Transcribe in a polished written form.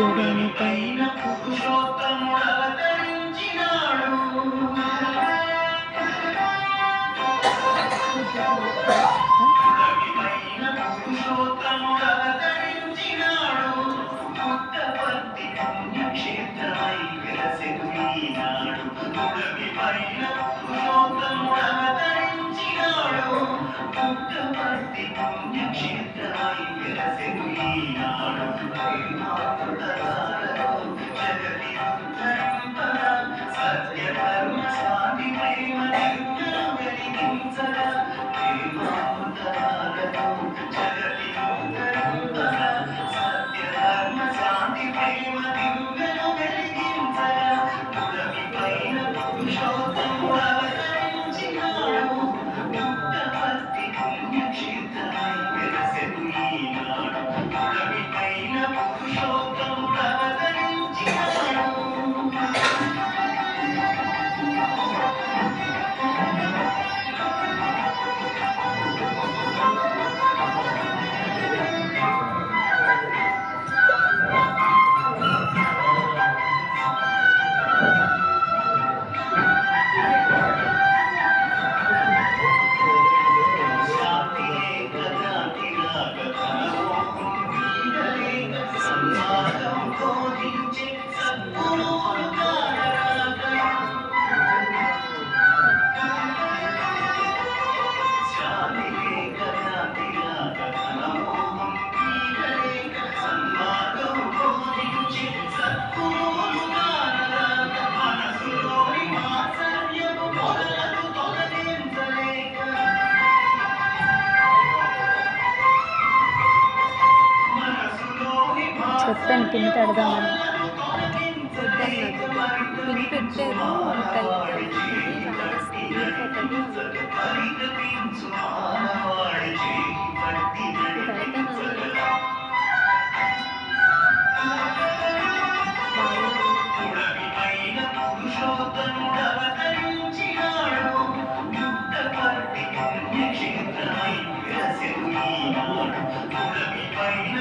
పుడమి పైన పురుషోత్తముడవతరించినాడు. పుడమి పైన పురుషోత్తముడవతరించినాడు. పుట్టపర్తి పుణ్యక్షేత్రమై వెలసెను ఈనాడు. పుడమి పైన పురుషోత్తముడవతరించినాడు. పుట్టపర్తి పుణ్యక్షేత్రమై వెలసెను ఈనాడు. జగతి ఉద్ధరింపగా సత్యధర్మ స్వామి ప్రేమ దివ్యను వెలిగించగా ప్రేమావతారతో జగతి ఉద్ధరింపగా సత్యధర్మ శాంతి ప్రేమ దివ్యను వెలిగించగా పుడమి పైన పురుషోత్తముడు అవతరించినాడు. పుట్టపర్తి పుణ్యక్షేత్రమై వెలసెను ఈనాడు. పుడమి పైన పురుషోత్తముడు అవతరించినాడు. చెప్పాను పిన్ పెడదామని పిన్ పెట్టారు పుణ్యక్షేత్రమై వెలసెను ఈనాడు. పుడమి పైన